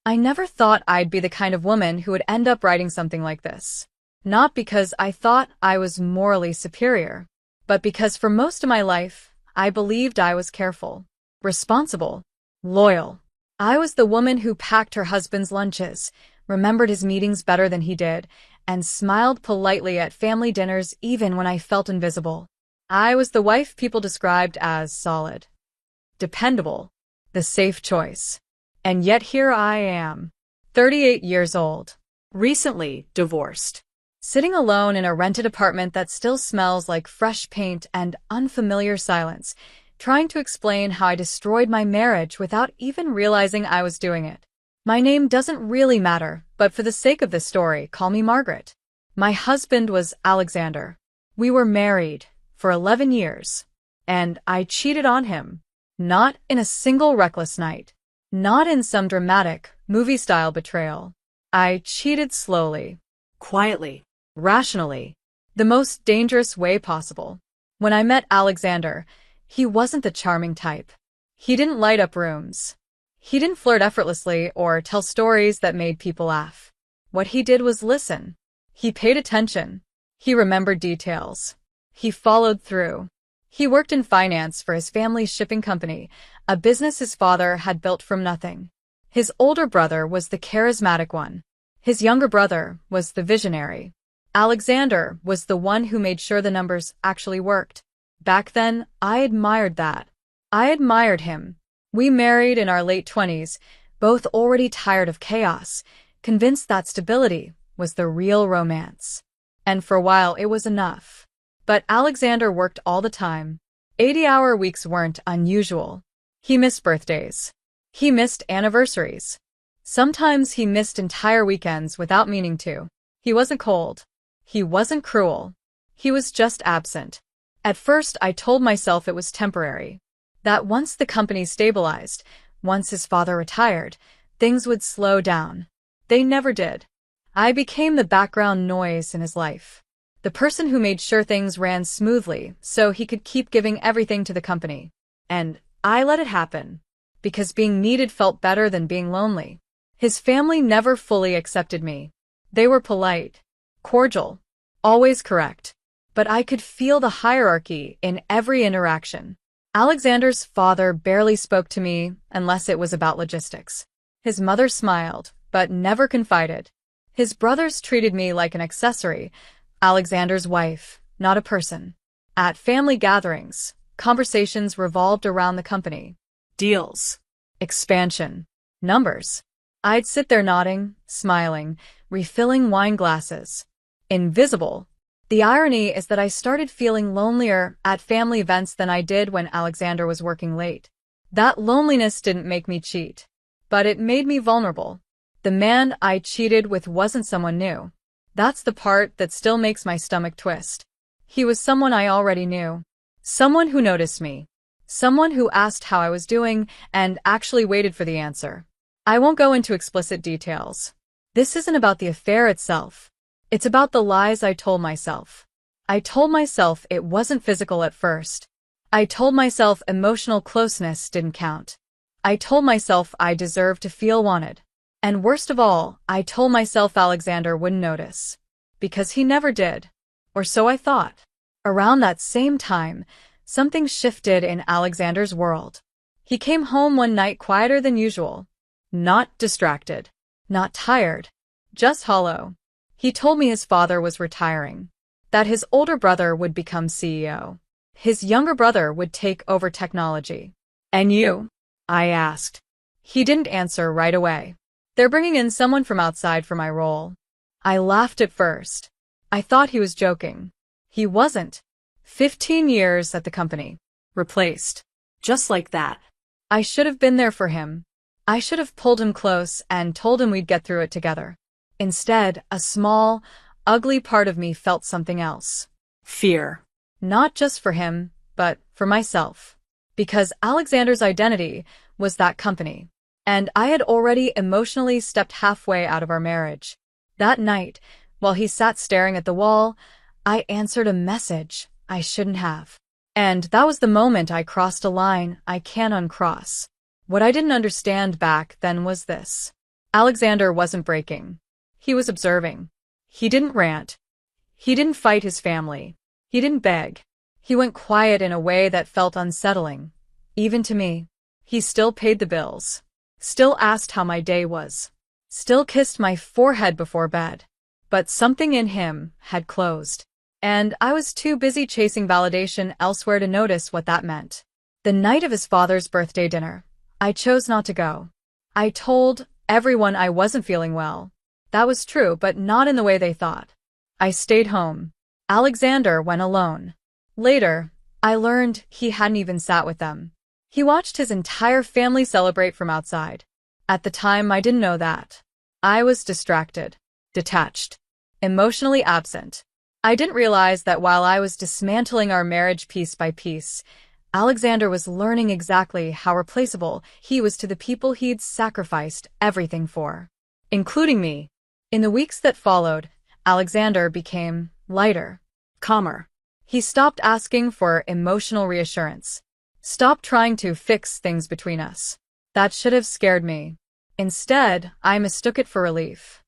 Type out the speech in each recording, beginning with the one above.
I never thought I'd be the kind of woman who would end up writing something like this. Not because I thought I was morally superior, but because for most of my life, I believed I was careful, responsible, loyal. I was the woman who packed her husband's lunches, remembered his meetings better than he did, and smiled politely at family dinners even when I felt invisible. I was the wife people described as solid, dependable, the safe choice. And yet here I am, 38 years old, recently divorced, sitting alone in a rented apartment that still smells like fresh paint and unfamiliar silence, trying to explain how I destroyed my marriage without even realizing I was doing it. My name doesn't really matter, but for the sake of this story, call me Margaret. My husband was Alexander. We were married for 11 years, and I cheated on him. Not in a single reckless night. Not in some dramatic, movie-style betrayal. I cheated slowly, quietly, rationally, the most dangerous way possible. When I met Alexander, he wasn't the charming type. He didn't light up rooms. He didn't flirt effortlessly or tell stories that made people laugh. What he did was listen. He paid attention. He remembered details. He followed through. He worked in finance for his family's shipping company, a business his father had built from nothing. His older brother was the charismatic one. His younger brother was the visionary. Alexander was the one who made sure the numbers actually worked. Back then, I admired that. I admired him. We married in our late 20s, both already tired of chaos, convinced that stability was the real romance. And for a while it was enough. But Alexander worked all the time. 80-hour weeks weren't unusual. He missed birthdays. He missed anniversaries. Sometimes he missed entire weekends without meaning to. He wasn't cold. He wasn't cruel. He was just absent. At first, I told myself it was temporary. That once the company stabilized, once his father retired, things would slow down. They never did. I became the background noise in his life. The person who made sure things ran smoothly so he could keep giving everything to the company. And I let it happen, because being needed felt better than being lonely. His family never fully accepted me. They were polite, cordial, always correct. But I could feel the hierarchy in every interaction. Alexander's father barely spoke to me unless it was about logistics. His mother smiled, but never confided. His brothers treated me like an accessory, Alexander's wife, not a person. At family gatherings, conversations revolved around the company. Deals. Expansion. Numbers. I'd sit there nodding, smiling, refilling wine glasses. Invisible. The irony is that I started feeling lonelier at family events than I did when Alexander was working late. That loneliness didn't make me cheat, but it made me vulnerable. The man I cheated with wasn't someone new. That's the part that still makes my stomach twist. He was someone I already knew. Someone who noticed me. Someone who asked how I was doing and actually waited for the answer. I won't go into explicit details. This isn't about the affair itself. It's about the lies I told myself. I told myself it wasn't physical at first. I told myself emotional closeness didn't count. I told myself I deserved to feel wanted. And worst of all, I told myself Alexander wouldn't notice. Because he never did. Or so I thought. Around that same time, something shifted in Alexander's world. He came home one night quieter than usual. Not distracted. Not tired. Just hollow. He told me his father was retiring. That his older brother would become CEO. His younger brother would take over technology. And you? I asked. He didn't answer right away. They're bringing in someone from outside for my role. I laughed at first. I thought he was joking. He wasn't. 15 years at the company. Replaced. Just like that. I should have been there for him. I should have pulled him close and told him we'd get through it together. Instead, a small, ugly part of me felt something else. Fear. Not just for him, but for myself. Because Alexander's identity was that company. And I had already emotionally stepped halfway out of our marriage. That night, while he sat staring at the wall, I answered a message I shouldn't have. And that was the moment I crossed a line I can't uncross. What I didn't understand back then was this. Alexander wasn't breaking. He was observing. He didn't rant. He didn't fight his family. He didn't beg. He went quiet in a way that felt unsettling, even to me. He still paid the bills. Still asked how my day was. Still kissed my forehead before bed. But something in him had closed. And I was too busy chasing validation elsewhere to notice what that meant. The night of his father's birthday dinner, I chose not to go. I told everyone I wasn't feeling well. That was true, but not in the way they thought. I stayed home. Alexander went alone. Later, I learned he hadn't even sat with them. He watched his entire family celebrate from outside. At the time, I didn't know that. I was distracted, detached, emotionally absent. I didn't realize that while I was dismantling our marriage piece by piece, Alexander was learning exactly how replaceable he was to the people he'd sacrificed everything for, including me. In the weeks that followed, Alexander became lighter, calmer. He stopped asking for emotional reassurance, stopped trying to fix things between us. That should have scared me. Instead, I mistook it for relief.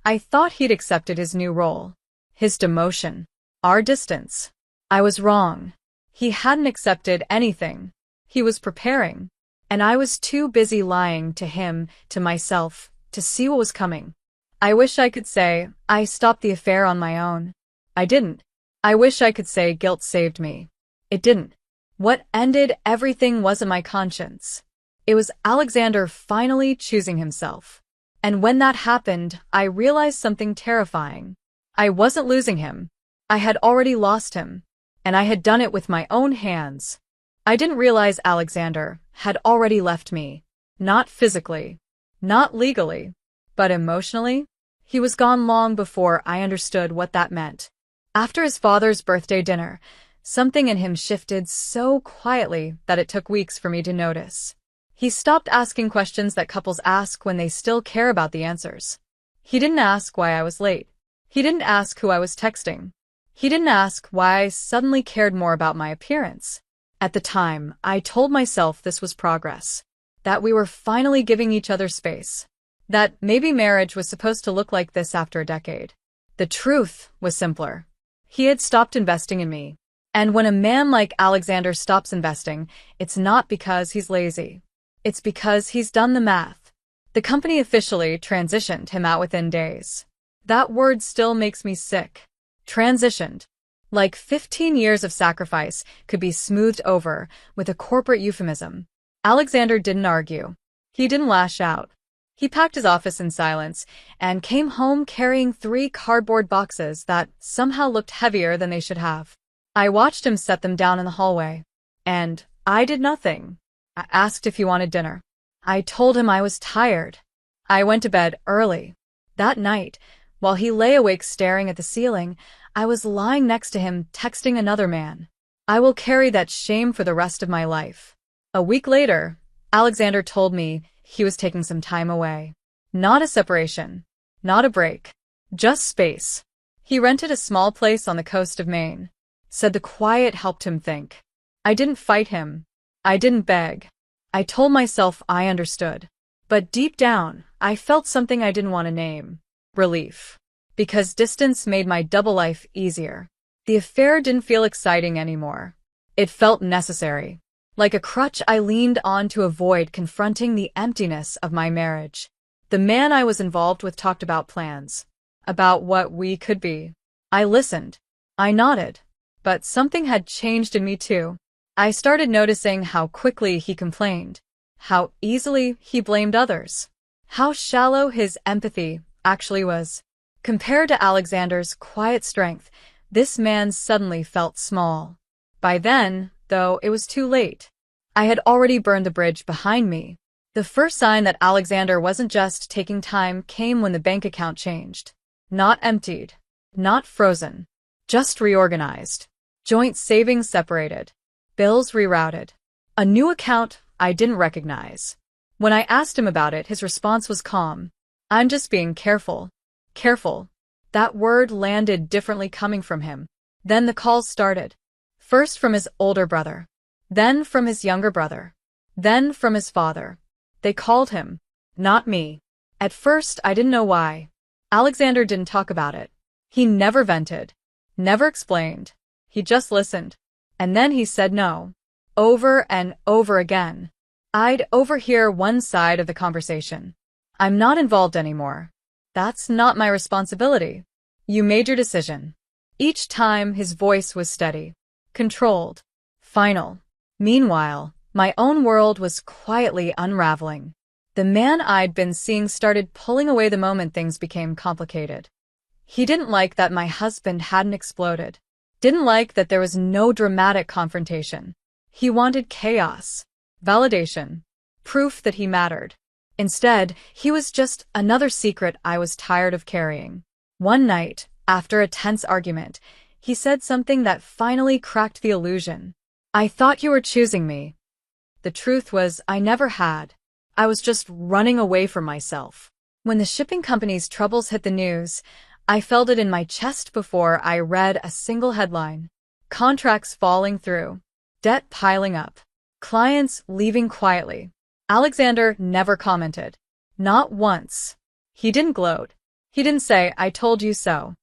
I thought he'd accepted his new role, his demotion, our distance. I was wrong. He hadn't accepted anything. He was preparing, and I was too busy lying to him, to myself, to see what was coming. I wish I could say I stopped the affair on my own. I didn't. I wish I could say guilt saved me. It didn't. What ended everything wasn't my conscience. It was Alexander finally choosing himself. And when that happened, I realized something terrifying. I wasn't losing him. I had already lost him. And I had done it with my own hands. I didn't realize Alexander had already left me. Not physically. Not legally. But emotionally? He was gone long before I understood what that meant. After his father's birthday dinner, something in him shifted so quietly that it took weeks for me to notice. He stopped asking questions that couples ask when they still care about the answers. He didn't ask why I was late. He didn't ask who I was texting. He didn't ask why I suddenly cared more about my appearance. At the time, I told myself this was progress, that we were finally giving each other space, that maybe marriage was supposed to look like this after a decade. The truth was simpler. He had stopped investing in me. And when a man like Alexander stops investing, it's not because he's lazy. It's because he's done the math. The company officially transitioned him out within days. That word still makes me sick. Transitioned. Like 15 years of sacrifice could be smoothed over with a corporate euphemism. Alexander didn't argue. He didn't lash out. He packed his office in silence and came home carrying 3 cardboard boxes that somehow looked heavier than they should have. I watched him set them down in the hallway. And I did nothing. I asked if he wanted dinner. I told him I was tired. I went to bed early. That night, while he lay awake staring at the ceiling, I was lying next to him texting another man. I will carry that shame for the rest of my life. A week later, Alexander told me he was taking some time away. Not a separation. Not a break. Just space. He rented a small place on the coast of Maine. Said the quiet helped him think. I didn't fight him. I didn't beg. I told myself I understood. But deep down, I felt something I didn't want to name. Relief. Because distance made my double life easier. The affair didn't feel exciting anymore. It felt necessary. Like a crutch I leaned on to avoid confronting the emptiness of my marriage. The man I was involved with talked about plans. About what we could be. I listened. I nodded. But something had changed in me too. I started noticing how quickly he complained. How easily he blamed others. How shallow his empathy actually was. Compared to Alexander's quiet strength, this man suddenly felt small. By then, though, it was too late. I had already burned the bridge behind me. The first sign that Alexander wasn't just taking time came when the bank account changed. Not emptied. Not frozen. Just reorganized. Joint savings separated. Bills rerouted. A new account I didn't recognize. When I asked him about it, his response was calm. I'm just being careful. Careful. That word landed differently coming from him. Then the calls started. First from his older brother. Then from his younger brother. Then from his father. They called him. Not me. At first, I didn't know why. Alexander didn't talk about it. He never vented, never explained. He just listened. And then he said no. Over and over again. I'd overhear one side of the conversation. I'm not involved anymore. That's not my responsibility. You made your decision. Each time his voice was steady, controlled, final. Meanwhile, my own world was quietly unraveling. The man I'd been seeing started pulling away the moment things became complicated. He didn't like that my husband hadn't exploded. Didn't like that there was no dramatic confrontation. He wanted chaos, validation, proof that he mattered. Instead, he was just another secret I was tired of carrying. One night, after a tense argument, he said something that finally cracked the illusion. I thought you were choosing me. The truth was, I never had. I was just running away from myself. When the shipping company's troubles hit the news, I felt it in my chest before I read a single headline. Contracts falling through. Debt piling up. Clients leaving quietly. Alexander never commented. Not once. He didn't gloat. He didn't say, I told you so.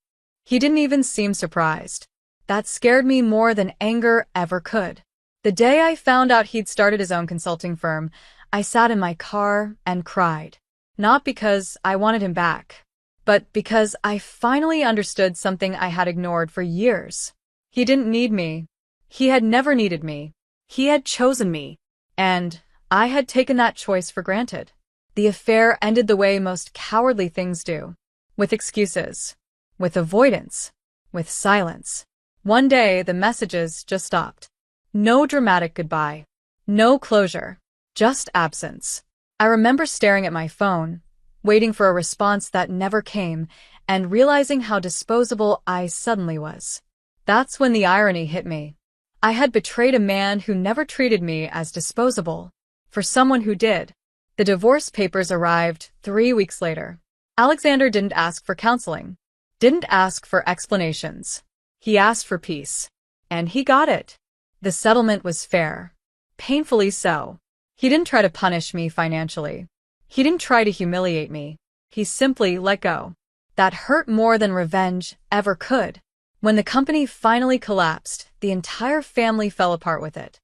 He didn't even seem surprised. That scared me more than anger ever could. The day I found out he'd started his own consulting firm, I sat in my car and cried. Not because I wanted him back, but because I finally understood something I had ignored for years. He didn't need me. He had never needed me. He had chosen me. And I had taken that choice for granted. The affair ended the way most cowardly things do. With excuses. With avoidance. With silence. One day, the messages just stopped. No dramatic goodbye. No closure. Just absence. I remember staring at my phone, waiting for a response that never came, and realizing how disposable I suddenly was. That's when the irony hit me. I had betrayed a man who never treated me as disposable. For someone who did. The divorce papers arrived 3 weeks later. Alexander didn't ask for counseling. Didn't ask for explanations. He asked for peace. And he got it. The settlement was fair. Painfully so. He didn't try to punish me financially. He didn't try to humiliate me. He simply let go. That hurt more than revenge ever could. When the company finally collapsed, the entire family fell apart with it.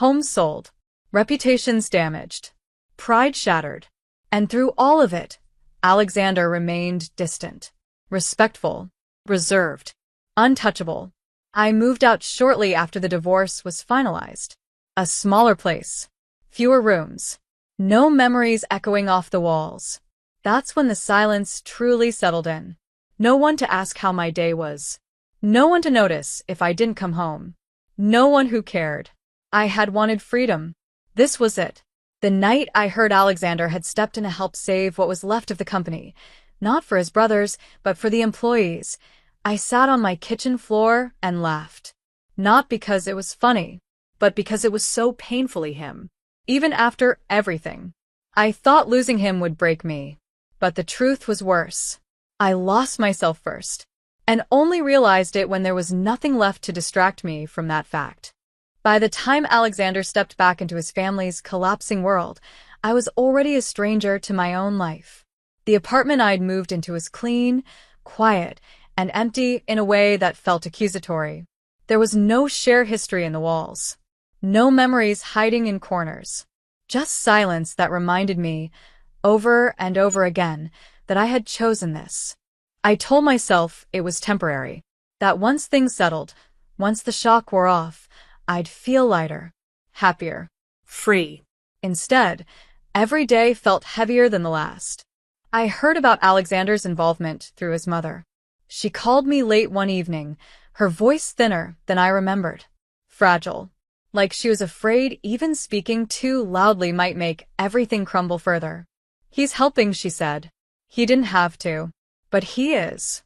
Homes sold. Reputations damaged. Pride shattered. And through all of it, Alexander remained distant. Respectful. Reserved. Untouchable. I moved out shortly after the divorce was finalized. A smaller place. Fewer rooms. No memories echoing off the walls. That's when the silence truly settled in. No one to ask how my day was. No one to notice if I didn't come home. No one who cared. I had wanted freedom. This was it. The night I heard Alexander had stepped in to help save what was left of the company, not for his brothers, but for the employees, I sat on my kitchen floor and laughed. Not because it was funny, but because it was so painfully him. Even after everything. I thought losing him would break me. But the truth was worse. I lost myself first, and only realized it when there was nothing left to distract me from that fact. By the time Alexander stepped back into his family's collapsing world, I was already a stranger to my own life. The apartment I'd moved into was clean, quiet, and empty in a way that felt accusatory. There was no shared history in the walls. No memories hiding in corners. Just silence that reminded me, over and over again, that I had chosen this. I told myself it was temporary. That once things settled, once the shock wore off, I'd feel lighter, happier, free. Instead, every day felt heavier than the last. I heard about Alexander's involvement through his mother. She called me late one evening, her voice thinner than I remembered. Fragile. Like she was afraid even speaking too loudly might make everything crumble further. He's helping, she said. He didn't have to. But he is.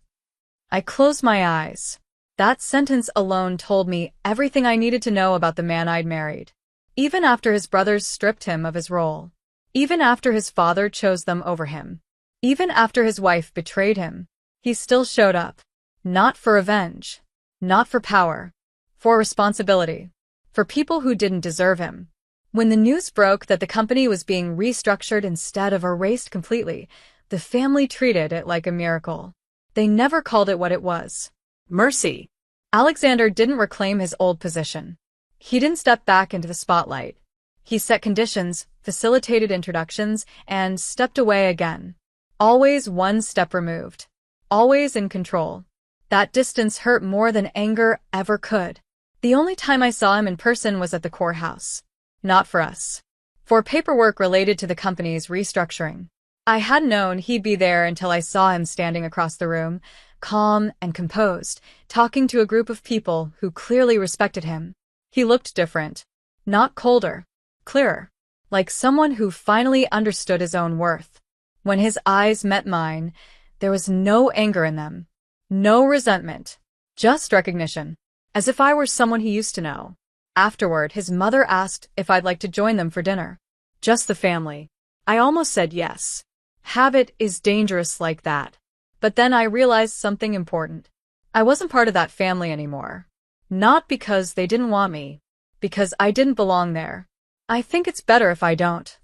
I closed my eyes. That sentence alone told me everything I needed to know about the man I'd married. Even after his brothers stripped him of his role. Even after his father chose them over him. Even after his wife betrayed him. He still showed up. Not for revenge. Not for power. For responsibility. For people who didn't deserve him. When the news broke that the company was being restructured instead of erased completely, The family treated it like a miracle. They never called it what it was. Mercy. Alexander didn't reclaim his old position. He didn't step back into the spotlight. He set conditions, facilitated introductions, and stepped away again. Always one step removed. Always in control. That distance hurt more than anger ever could. The only time I saw him in person was at the courthouse. Not for us. For paperwork related to the company's restructuring. I hadn't known he'd be there until I saw him standing across the room, calm and composed, talking to a group of people who clearly respected him. He looked different. Not colder. Clearer. Like someone who finally understood his own worth. When his eyes met mine, there was no anger in them. No resentment. Just recognition. As if I were someone he used to know. Afterward, his mother asked if I'd like to join them for dinner. Just the family. I almost said yes. Habit is dangerous like that. But then I realized something important. I wasn't part of that family anymore. Not because they didn't want me. Because I didn't belong there. I think it's better if I don't,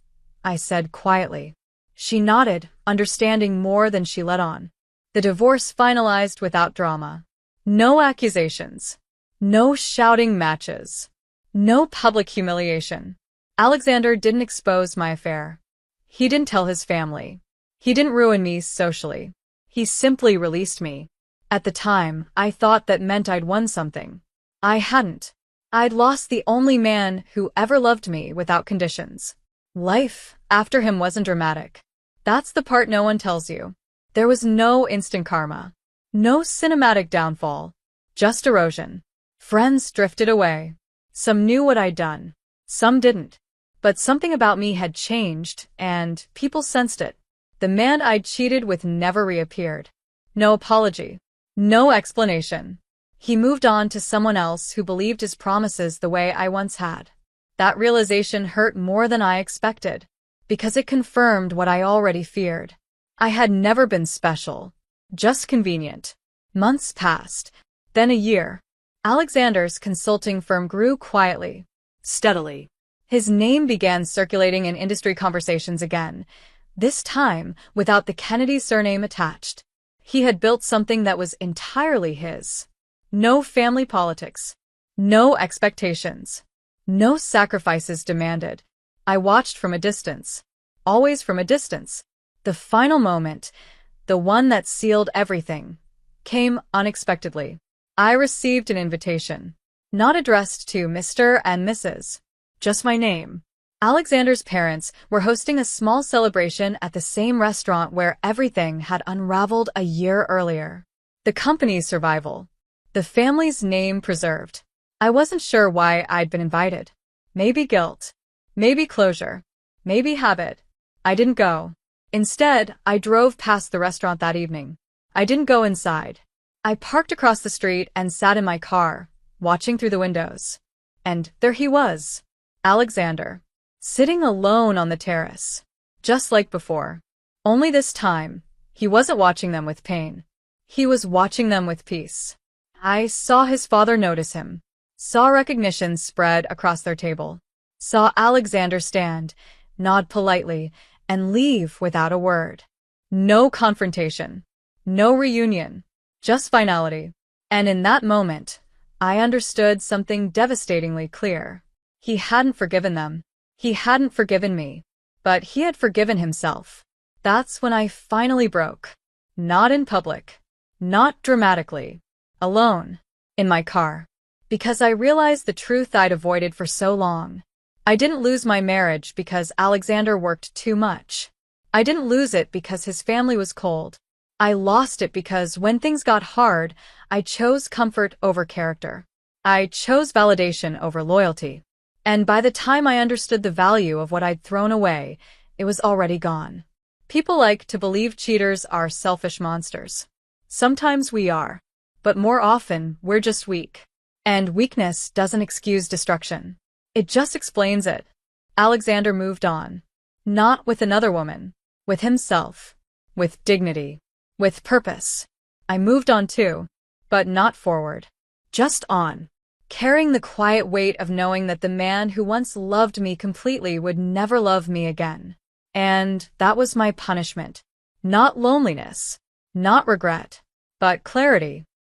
I said quietly. She nodded, understanding more than she let on. The divorce finalized without drama. No accusations. No shouting matches. No public humiliation. Alexander didn't expose my affair. He didn't tell his family. He didn't ruin me socially. He simply released me. At the time, I thought that meant I'd won something. I hadn't. I'd lost the only man who ever loved me without conditions. Life after him wasn't dramatic. That's the part no one tells you. There was no instant karma. No cinematic downfall. Just erosion. Friends drifted away. Some knew what I'd done. Some didn't. But something about me had changed, and people sensed it. The man I'd cheated with never reappeared. No apology. No explanation. He moved on to someone else who believed his promises the way I once had. That realization hurt more than I expected, because it confirmed what I already feared. I had never been special. Just convenient. Months passed. Then a year. Alexander's consulting firm grew quietly. Steadily. His name began circulating in industry conversations again. This time, without the Kennedy surname attached. He had built something that was entirely his. No family politics. No expectations. No sacrifices demanded. I watched from a distance. Always from a distance. The final moment, the one that sealed everything, came unexpectedly. I received an invitation. Not addressed to Mr. and Mrs. Just my name. Alexander's parents were hosting a small celebration at the same restaurant where everything had unraveled a year earlier. The company's survival. The family's name preserved. I wasn't sure why I'd been invited. Maybe guilt. Maybe closure. Maybe habit. I didn't go. Instead, I drove past the restaurant that evening. I didn't go inside. I parked across the street and sat in my car, watching through the windows. And there he was. Alexander. Sitting alone on the terrace. Just like before. Only this time, he wasn't watching them with pain. He was watching them with peace. I saw his father notice him. Saw recognition spread across their table. Saw Alexander stand, nod politely, and leave without a word. No confrontation. No reunion. Just finality. And in that moment, I understood something devastatingly clear. He hadn't forgiven them. He hadn't forgiven me. But he had forgiven himself. That's when I finally broke. Not in public. Not dramatically. Alone. In my car. Because I realized the truth I'd avoided for so long. I didn't lose my marriage because Alexander worked too much. I didn't lose it because his family was cold. I lost it because when things got hard, I chose comfort over character. I chose validation over loyalty. And by the time I understood the value of what I'd thrown away, it was already gone. People like to believe cheaters are selfish monsters. Sometimes we are. But more often, we're just weak. And weakness doesn't excuse destruction. It just explains it. Alexander moved on. Not with another woman. With himself. With dignity. With purpose. I moved on too. But not forward. Just on. Carrying the quiet weight of knowing that the man who once loved me completely would never love me again. And that was my punishment. Not loneliness, not regret, but clarity.